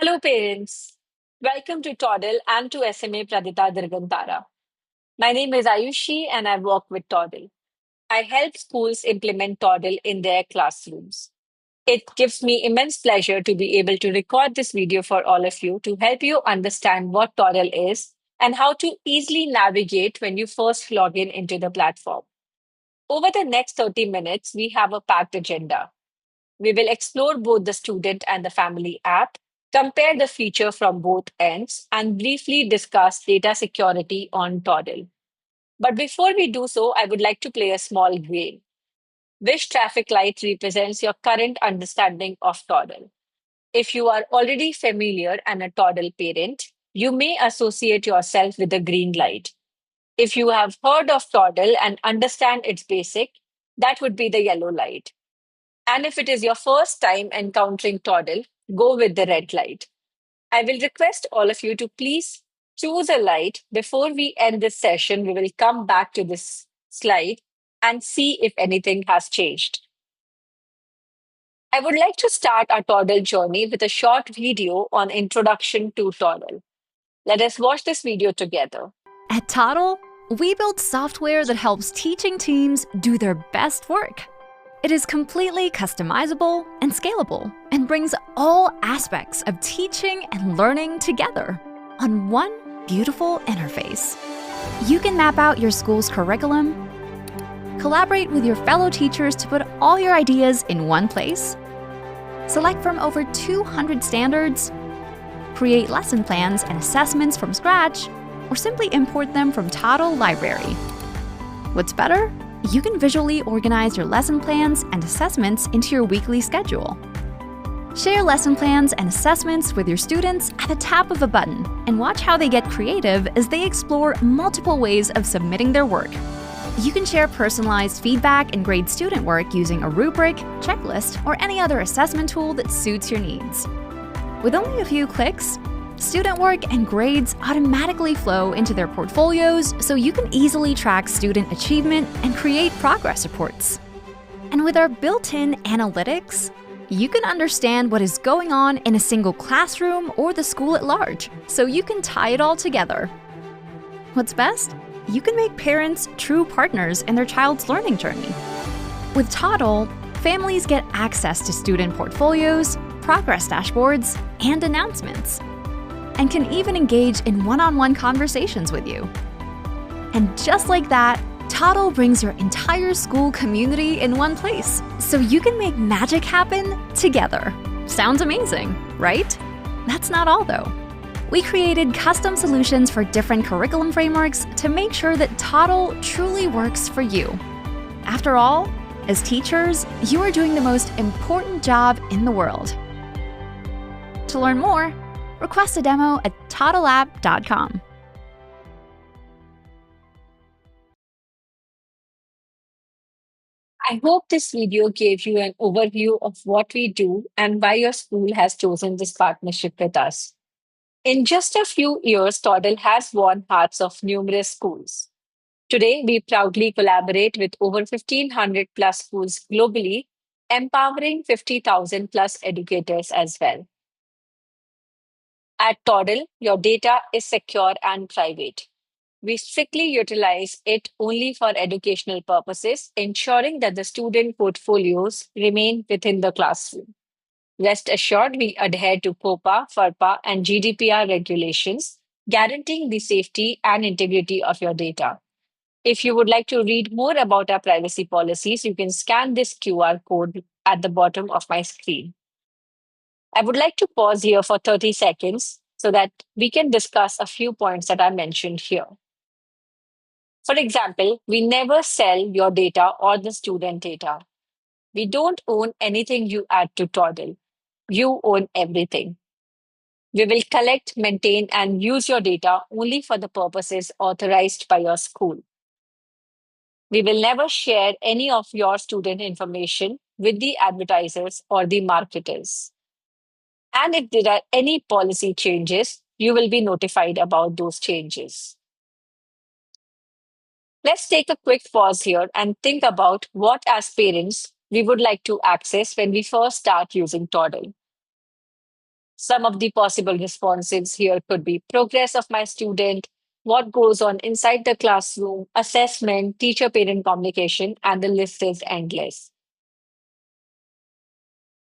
Hello, parents. Welcome to Toddle and to SMA Pradita Dirgantara. My name is Ayushi and I work with Toddle. I help schools implement Toddle in their classrooms. It gives me immense pleasure to be able to record this video for all of you to help you understand what Toddle is and how to easily navigate when you first log in into the platform. Over the next 30 minutes, we have a packed agenda. We will explore both the student and the family app, compare the feature from both ends, and briefly discuss data security on Toddle. But before we do so, I would like to play a small game. Which traffic light represents your current understanding of Toddle? If you are already familiar and a Toddle parent, you may associate yourself with the green light. If you have heard of Toddle and understand its basic, that would be the yellow light. And if it is your first time encountering Toddle, go with the red light. I will request all of you to please choose a light. Before we end this session, we will come back to this slide and see if anything has changed. I would like to start our Toddle journey with a short video on introduction to Toddle. Let us watch this video together. At Toddle, we build software that helps teaching teams do their best work. It is completely customizable and scalable and brings all aspects of teaching and learning together on one beautiful interface. You can map out your school's curriculum, collaborate with your fellow teachers to put all your ideas in one place, select from over 200 standards, create lesson plans and assessments from scratch, or simply import them from Toddle Library. What's better? You can visually organize your lesson plans and assessments into your weekly schedule. Share lesson plans and assessments with your students at the tap of a button and watch how they get creative as they explore multiple ways of submitting their work. You can share personalized feedback and grade student work using a rubric, checklist, or any other assessment tool that suits your needs. With only a few clicks, student work and grades automatically flow into their portfolios so you can easily track student achievement and create progress reports. And with our built-in analytics, you can understand what is going on in a single classroom or the school at large, so you can tie it all together. What's best? You can make parents true partners in their child's learning journey. With Toddle, families get access to student portfolios, progress dashboards, and announcements, and can even engage in one-on-one conversations with you. And just like that, Toddle brings your entire school community in one place, so you can make magic happen together. Sounds amazing, right? That's not all though. We created custom solutions for different curriculum frameworks to make sure that Toddle truly works for you. After all, as teachers, you are doing the most important job in the world. To learn more, request a demo at toddleapp.com. I hope this video gave you an overview of what we do and why your school has chosen this partnership with us. In just a few years, Toddle has won hearts of numerous schools. Today, we proudly collaborate with over 1,500 plus schools globally, empowering 50,000 plus educators as well. At Toddle, your data is secure and private. We strictly utilize it only for educational purposes, ensuring that the student portfolios remain within the classroom. Rest assured, we adhere to COPA, FERPA, and GDPR regulations, guaranteeing the safety and integrity of your data. If you would like to read more about our privacy policies, you can scan this QR code at the bottom of my screen. I would like to pause here for 30 seconds so that we can discuss a few points that I mentioned here. For example, we never sell your data or the student data. We don't own anything you add to Toddle. You own everything. We will collect, maintain, and use your data only for the purposes authorized by your school. We will never share any of your student information with the advertisers or the marketers. And if there are any policy changes, you will be notified about those changes. Let's take a quick pause here and think about what, as parents, we would like to access when we first start using Toddle. Some of the possible responses here could be progress of my student, what goes on inside the classroom, assessment, teacher parent communication, and the list is endless.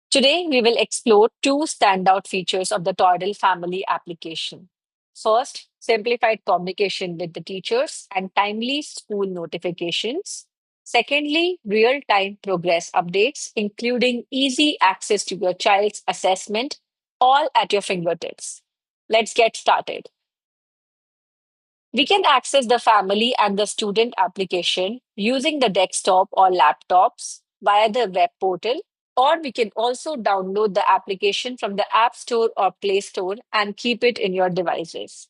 Today, we will explore two standout features of the Toddle Family application. First, simplified communication with the teachers and timely school notifications. Secondly, real time progress updates, including easy access to your child's assessment, all at your fingertips. Let's get started. We can access the family and the student application using the desktop or laptops via the web portal, or we can also download the application from the App Store or Play Store and keep it in your devices.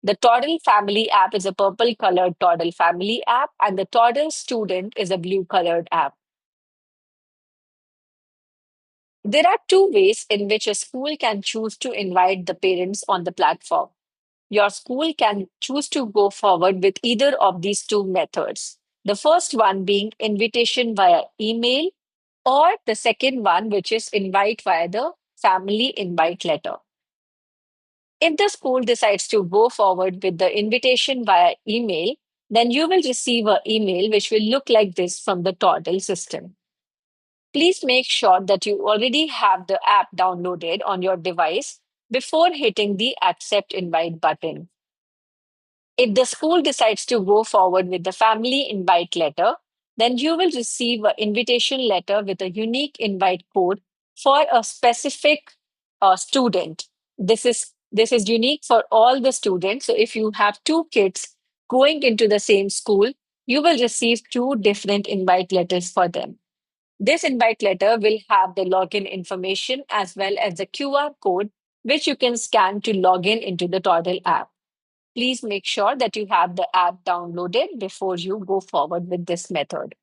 The Toddle Family app is a purple colored Toddle Family app, and the Toddle Student is a blue colored app. There are two ways in which a school can choose to invite the parents on the platform. Your school can choose to go forward with either of these two methods. The first one being invitation via email, or the second one, which is invite via the family invite letter. If the school decides to go forward with the invitation via email, then you will receive an email which will look like this from the Toddle system. Please make sure that you already have the app downloaded on your device before hitting the accept invite button. If the school decides to go forward with the family invite letter, then you will receive an invitation letter with a unique invite code for a specific student. This is unique for all the students. So if you have two kids going into the same school, you will receive two different invite letters for them. This invite letter will have the login information as well as the QR code, which you can scan to log in into the Toddle app. Please make sure that you have the app downloaded before you go forward with this method.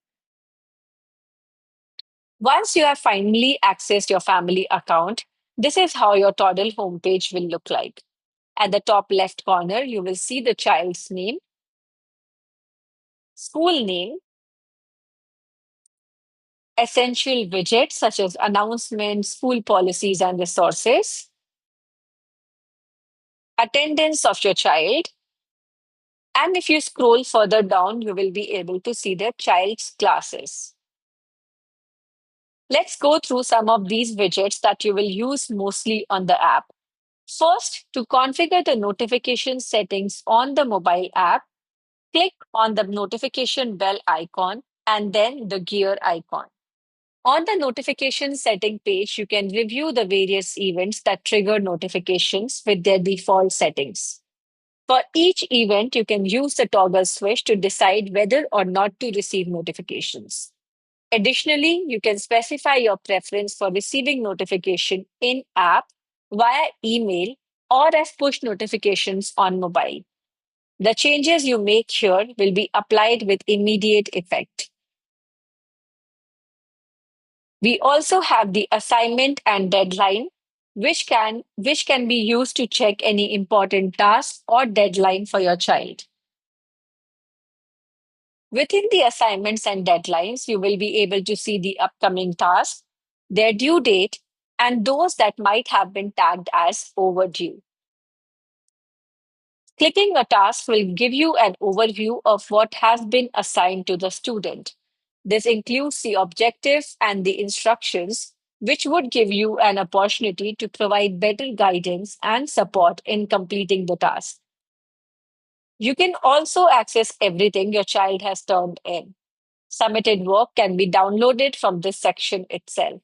Once you have finally accessed your family account, this is how your Toddle homepage will look like. At the top left corner, you will see the child's name, school name, essential widgets such as announcements, school policies and resources, attendance of your child, and if you scroll further down, you will be able to see the child's classes. Let's go through some of these widgets that you will use mostly on the app. First, to configure the notification settings on the mobile app, click on the notification bell icon and then the gear icon. On the notification setting page, you can review the various events that trigger notifications with their default settings. For each event, you can use the toggle switch to decide whether or not to receive notifications. Additionally, you can specify your preference for receiving notification in app, via email, or as push notifications on mobile. The changes you make here will be applied with immediate effect. We also have the assignment and deadline, which can be used to check any important task or deadline for your child. Within the assignments and deadlines, you will be able to see the upcoming tasks, their due date, and those that might have been tagged as overdue. Clicking a task will give you an overview of what has been assigned to the student. This includes the objectives and the instructions, which would give you an opportunity to provide better guidance and support in completing the task. You can also access everything your child has turned in. Submitted work can be downloaded from this section itself.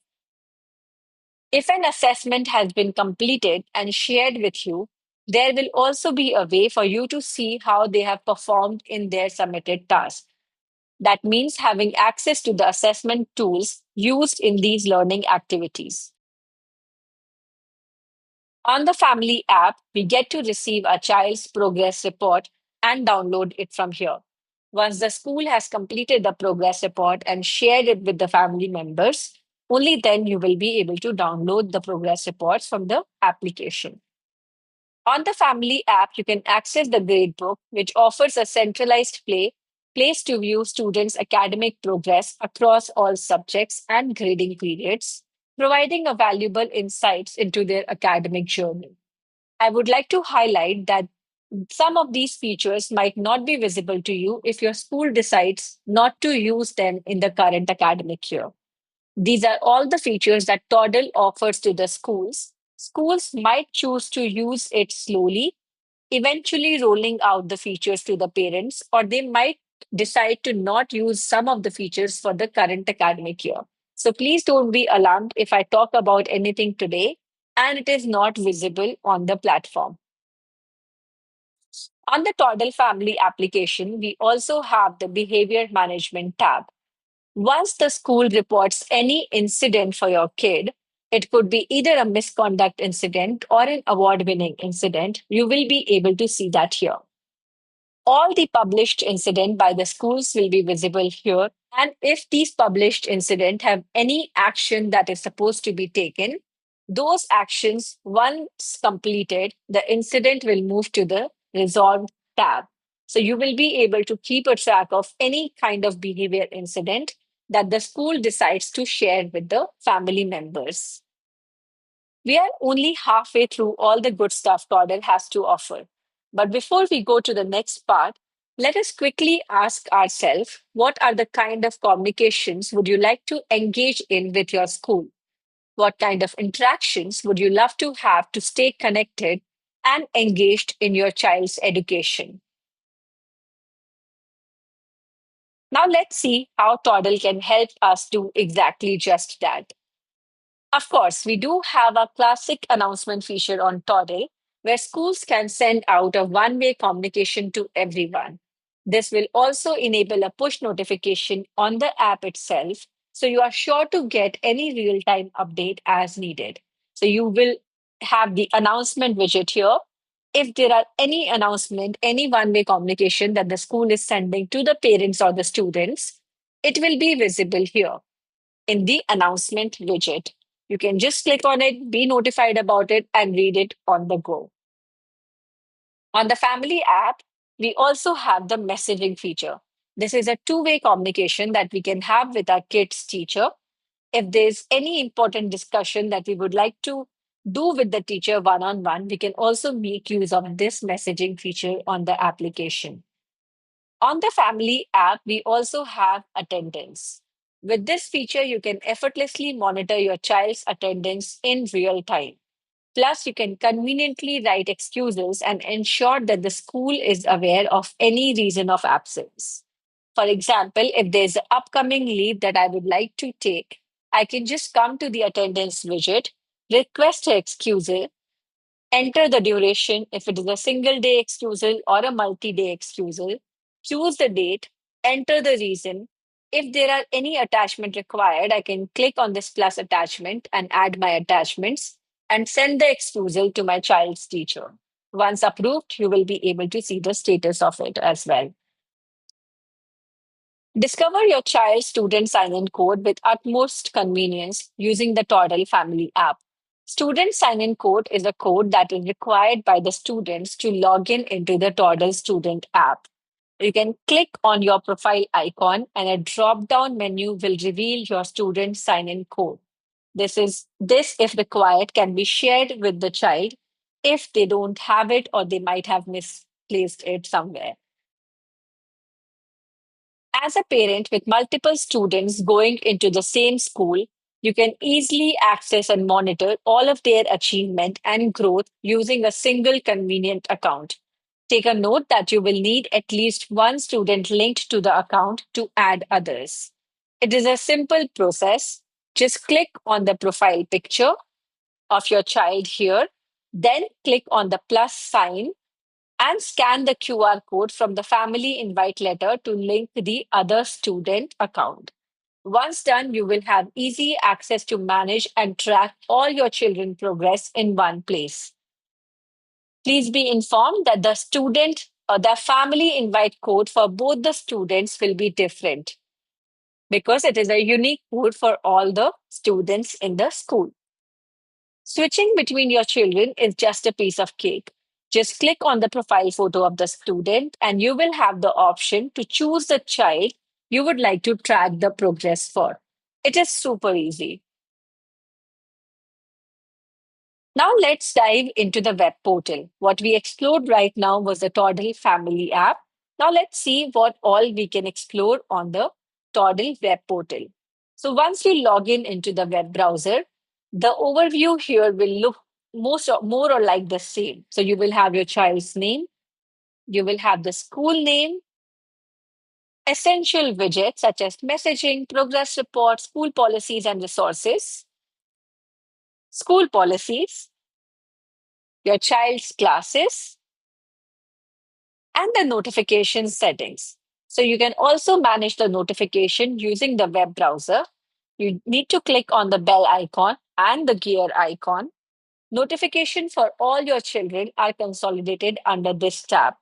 If an assessment has been completed and shared with you, there will also be a way for you to see how they have performed in their submitted task. That means having access to the assessment tools used in these learning activities. On the Family app, we get to receive a child's progress report and download it from here. Once the school has completed the progress report and shared it with the family members, only then you will be able to download the progress reports from the application. On the Family app, you can access the gradebook, which offers a centralized place to view students' academic progress across all subjects and grading periods. providing a valuable insights into their academic journey. I would like to highlight that some of these features might not be visible to you if your school decides not to use them in the current academic year. These are all the features that Toddle offers to the schools. Schools might choose to use it slowly, eventually rolling out the features to the parents, or they might decide to not use some of the features for the current academic year. So please don't be alarmed if I talk about anything today and it is not visible on the platform. On the Toddle Family application, we also have the Behavior Management tab. Once the school reports any incident for your kid, it could be either a misconduct incident or an award winning incident, you will be able to see that here. All the published incident by the schools will be visible here. And if these published incident have any action that is supposed to be taken, those actions, once completed, the incident will move to the resolved tab. So you will be able to keep a track of any kind of behavior incident that the school decides to share with the family members. We are only halfway through all the good stuff Toddle has to offer. But before we go to the next part, let us quickly ask ourselves, what are the kind of communications would you like to engage in with your school? What kind of interactions would you love to have to stay connected and engaged in your child's education? Now let's see how Toddle can help us do exactly just that. Of course, we do have a classic announcement feature on Toddle where schools can send out a one-way communication to everyone. This will also enable a push notification on the app itself, so you are sure to get any real-time update as needed. So you will have the announcement widget here. If there are any announcement, any one-way communication that the school is sending to the parents or the students, it will be visible here in the announcement widget. You can just click on it, be notified about it, and read it on the go. On the family app, we also have the messaging feature. This is a two-way communication that we can have with our kids' teacher. If there's any important discussion that we would like to do with the teacher one on one, we can also make use of this messaging feature on the application. On the family app, we also have attendance. With this feature, you can effortlessly monitor your child's attendance in real time. Plus, you can conveniently write excuses and ensure that the school is aware of any reason of absence. For example, if there's an upcoming leave that I would like to take, I can just come to the attendance widget, request an excuse, enter the duration if it is a single day excusal or a multi day excusal, choose the date, enter the reason. If there are any attachment required, I can click on this plus attachment and add my attachments and send the excusal to my child's teacher. Once approved, you will be able to see the status of it as well. Discover your child's student sign-in code with utmost convenience using the Toddle Family app. Student sign-in code is a code that is required by the students to log in into the Toddle student app. You can click on your profile icon and a drop-down menu will reveal your student sign-in code. This, if required, can be shared with the child if they don't have it or they might have misplaced it somewhere. As a parent with multiple students going into the same school, you can easily access and monitor all of their achievement and growth using a single convenient account. Take a note that you will need at least one student linked to the account to add others. It is a simple process. Just click on the profile picture of your child here, then click on the plus sign and scan the QR code from the family invite letter to link the other student account. Once done, you will have easy access to manage and track all your children progress in one place. Please be informed that the student or the family invite code for both the students will be different because it is a unique code for all the students in the school. Switching between your children is just a piece of cake. Just click on the profile photo of the student, and you will have the option to choose the child you would like to track the progress for. It is super easy. Now let's dive into the web portal. What we explored right now was the Toddle Family app. Now let's see what all we can explore on the Toddle web portal. So once you log in into the web browser, the overview here will look more or like the same. So you will have your child's name, you will have the school name, essential widgets such as messaging, progress reports, school policies and resources, school policies, your child's classes, and the notification settings. So you can also manage the notification using the web browser. You need to click on the bell icon and the gear icon. Notification for all your children are consolidated under this tab.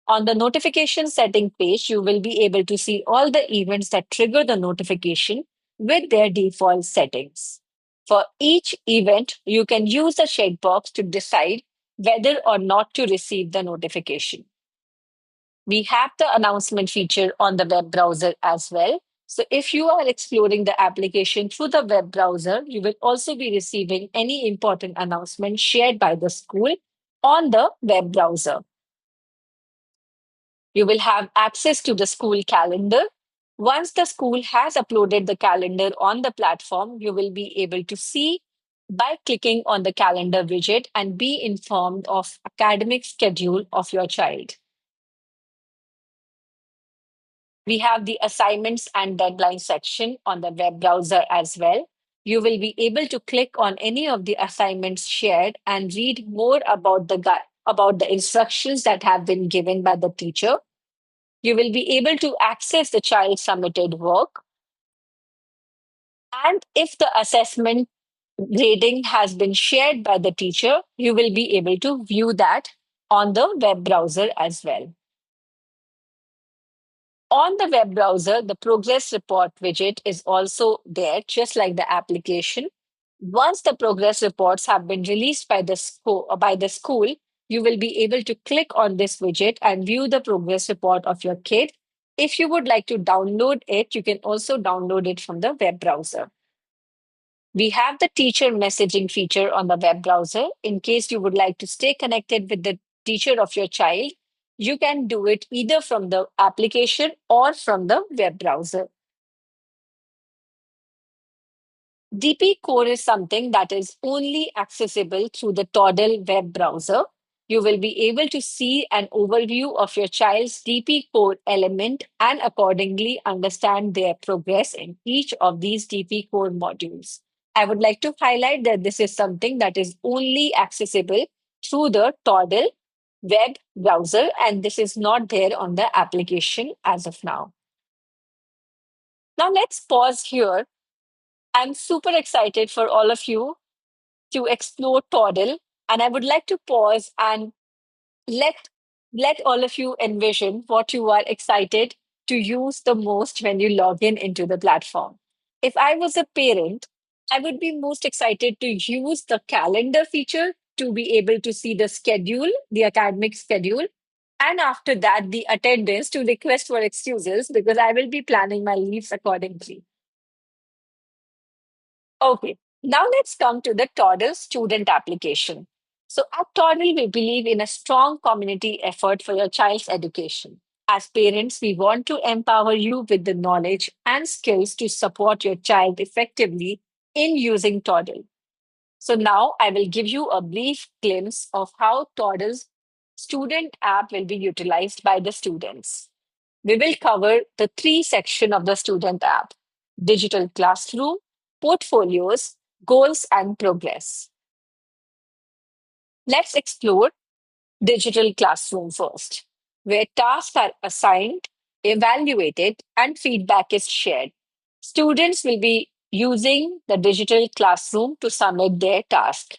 On the notification setting page, you will be able to see all the events that trigger the notification with their default settings. For each event, you can use the checkbox to decide whether or not to receive the notification. We have the announcement feature on the web browser as well. So if you are exploring the application through the web browser, you will also be receiving any important announcement shared by the school on the web browser. You will have access to the school calendar. Once the school has uploaded the calendar on the platform, you will be able to see by clicking on the calendar widget and be informed of academic schedule of your child. We have the assignments and deadline section on the web browser as well. You will be able to click on any of the assignments shared and read more about about the instructions that have been given by the teacher. You will be able to access the child submitted work. And if the assessment grading has been shared by the teacher, you will be able to view that on the web browser as well. On the web browser, the progress report widget is also there, just like the application. Once the progress reports have been released by the school, you will be able to click on this widget and view the progress report of your kid. If you would like to download it, you can also download it from the web browser. We have the teacher messaging feature on the web browser. In case you would like to stay connected with the teacher of your child, you can do it either from the application or from the web browser. DP Core is something that is only accessible through the Toddle web browser. You will be able to see an overview of your child's DP Core element and accordingly understand their progress in each of these DP Core modules. I would like to highlight that this is something that is only accessible through the Toddle web browser, and this is not there on the application as of now. Now, let's pause here. I'm super excited for all of you to explore Toddle, and I would like to pause and let let all of you envision what you are excited to use the most when you log in into the platform. If I was a parent, I would be most excited to use the calendar feature to be able to see the schedule, the academic schedule, and after that, the attendance to request for excuses because I will be planning my leaves accordingly. Okay, now let's come to the Toddle student application. So at Toddle, we believe in a strong community effort for your child's education. As parents, we want to empower you with the knowledge and skills to support your child effectively in using Toddle. So now I will give you a brief glimpse of how Toddle's student app will be utilized by the students. We will cover the three sections of the student app: digital classroom, portfolios, goals, and progress. Let's explore digital classroom first, where tasks are assigned, evaluated, and feedback is shared. Students will be using the digital classroom to submit their task.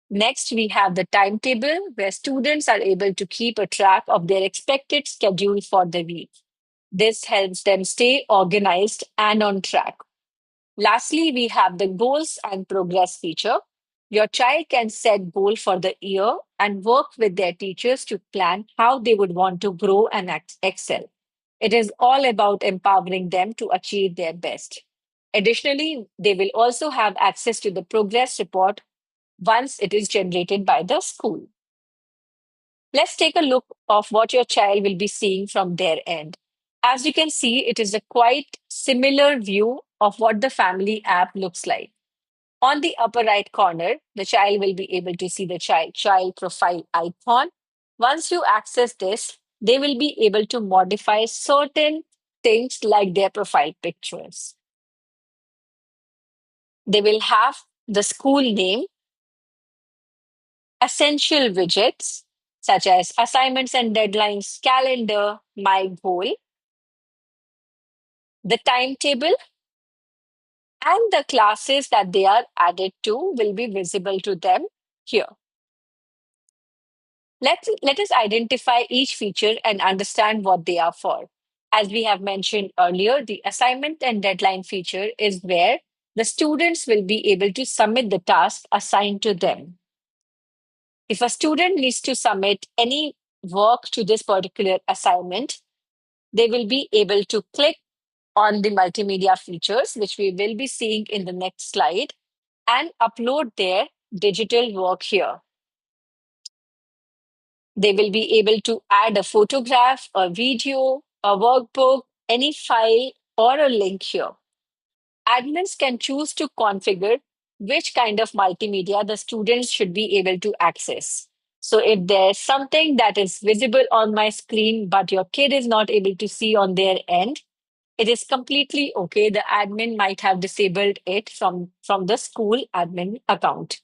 Next, we have the timetable, where students are able to keep a track of their expected schedule for the week. This helps them stay organized and on track. Lastly, we have the goals and progress feature. Your child can set goal for the year and work with their teachers to plan how they would want to grow and excel. It is all about empowering them to achieve their best. Additionally, they will also have access to the progress report once it is generated by the school. Let's take a look of what your child will be seeing from their end. As you can see, it is a quite similar view of what the family app looks like. On the upper right corner, the child will be able to see the child profile icon. Once you access this, they will be able to modify certain things like their profile pictures. They will have the school name, essential widgets such as assignments and deadlines, calendar, my goal, the timetable, and the classes that they are added to will be visible to them here. Let us identify each feature and understand what they are for. As we have mentioned earlier, the assignment and deadline feature is where the students will be able to submit the task assigned to them. If a student needs to submit any work to this particular assignment, they will be able to click on the multimedia features, which we will be seeing in the next slide, and upload their digital work here. They will be able to add a photograph, a video, a workbook, any file, or a link here. Admins can choose to configure which kind of multimedia the students should be able to access. So, if there's something that is visible on my screen, but your kid is not able to see on their end, it is completely okay. The admin might have disabled it from the school admin account.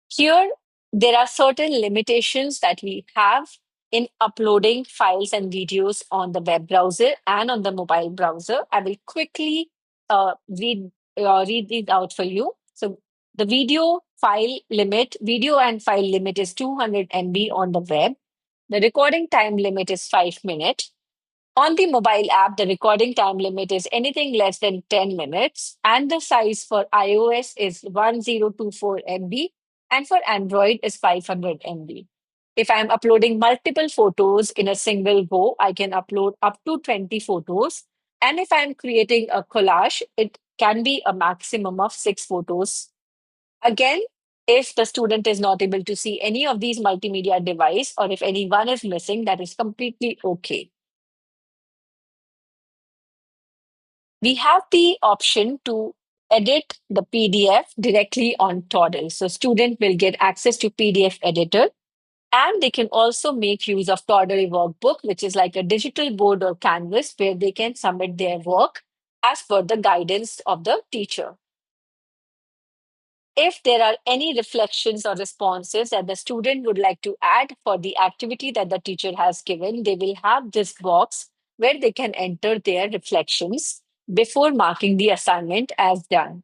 Here, there are certain limitations that we have in uploading files and videos on the web browser and on the mobile browser. I will quickly read these out for you. So, the video and file limit is 200 MB on the web. The recording time limit is 5 minutes. On the mobile app, the recording time limit is anything less than 10 minutes, and the size for iOS is 1024 MB, and for Android is 500 MB. If I'm uploading multiple photos in a single go, I can upload up to 20 photos. And if I'm creating a collage, it can be a maximum of 6 photos. Again, if the student is not able to see any of these multimedia device, or if any one is missing, that is completely okay. We have the option to edit the PDF directly on Toddle. So student will get access to PDF editor, and they can also make use of Toddle workbook, which is like a digital board or canvas where they can submit their work as per the guidance of the teacher. If there are any reflections or responses that the student would like to add for the activity that the teacher has given, they will have this box where they can enter their reflections before marking the assignment as done.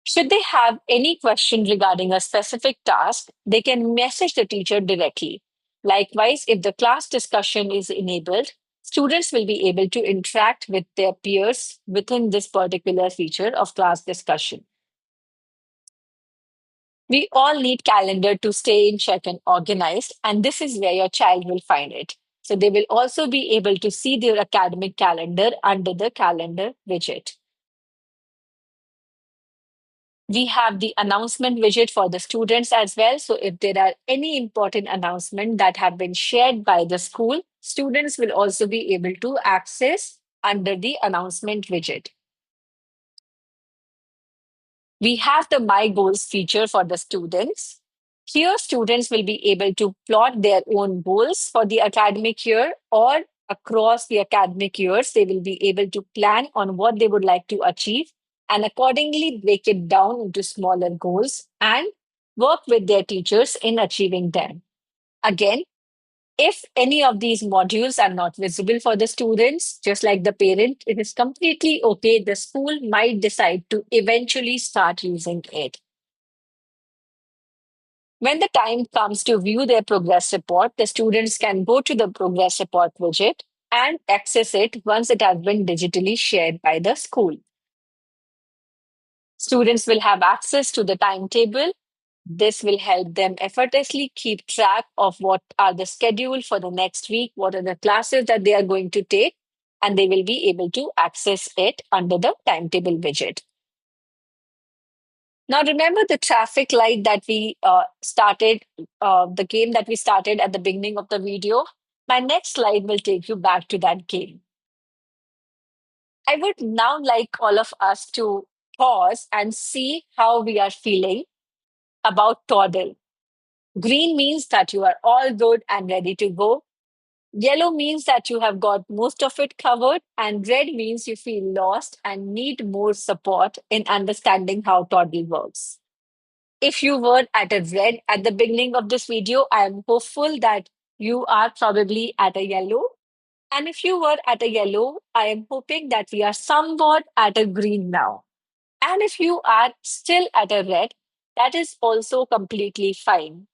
Should they have any question regarding a specific task, they can message the teacher directly. Likewise, if the class discussion is enabled, students will be able to interact with their peers within this particular feature of class discussion. We all need calendar to stay in check and organized, and this is where your child will find it. So they will also be able to see their academic calendar under the calendar widget. We have the announcement widget for the students as well. So if there are any important announcements that have been shared by the school, students will also be able to access under the announcement widget. We have the My Goals feature for the students. Here, students will be able to plot their own goals for the academic year, or across the academic years. They will be able to plan on what they would like to achieve and accordingly break it down into smaller goals and work with their teachers in achieving them. Again, if any of these modules are not visible for the students, just like the parent, it is completely okay. The school might decide to eventually start using it. When the time comes to view their progress report, the students can go to the progress report widget and access it once it has been digitally shared by the school. Students will have access to the timetable. This will help them effortlessly keep track of what are the schedule for the next week, what are the classes that they are going to take, and they will be able to access it under the timetable widget. Now, remember the traffic light that we the game that we started at the beginning of the video? My next slide will take you back to that game. I would now like all of us to pause and see how we are feeling about Toddle. Green means that you are all good and ready to go. Yellow means that you have got most of it covered, and red means you feel lost and need more support in understanding how Toddle works. If you were at a red at the beginning of this video, I am hopeful that you are probably at a yellow. And if you were at a yellow, I am hoping that we are somewhat at a green now. And if you are still at a red, that is also completely fine.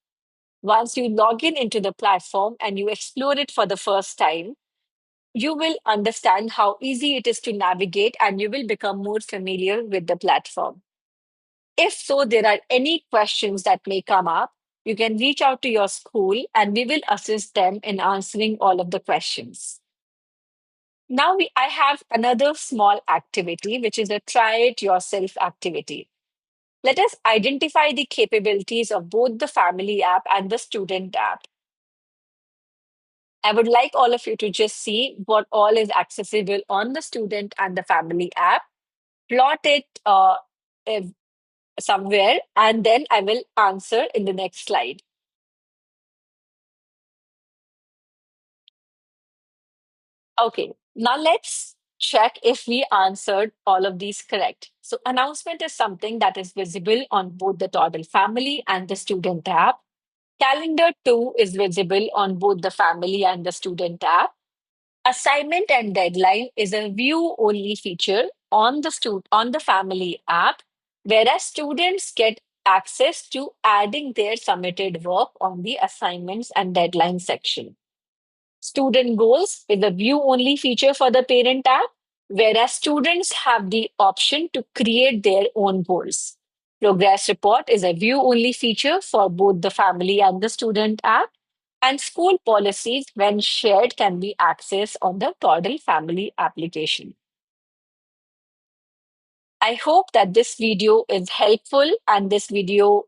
Once you log in into the platform and you explore it for the first time, you will understand how easy it is to navigate and you will become more familiar with the platform. If so, there are any questions that may come up, you can reach out to your school and we will assist them in answering all of the questions. Now I have another small activity, which is a try it yourself activity. Let us identify the capabilities of both the family app and the student app. I would like all of you to just see what all is accessible on the student and the family app, plot it if- somewhere, and then I will answer in the next slide. Okay, now let's check if we answered all of these correct. So, announcement is something that is visible on both the Toddle family and the student app. Calendar 2 is visible on both the family and the student app. Assignment and deadline is a view only feature on on the family app, whereas students get access to adding their submitted work on the assignments and deadline section. Student goals is a view only feature for the parent app, whereas students have the option to create their own goals. Progress report is a view only feature for both the family and the student app. And school policies, when shared, can be accessed on the Toddle family application. I hope that this video is helpful and this video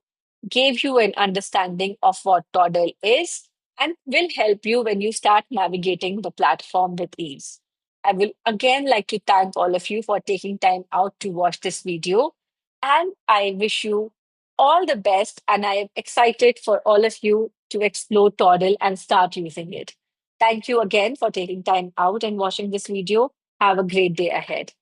gave you an understanding of what Toddle is and will help you when you start navigating the platform with ease. I will again like to thank all of you for taking time out to watch this video. And I wish you all the best. And I am excited for all of you to explore Toddle and start using it. Thank you again for taking time out and watching this video. Have a great day ahead.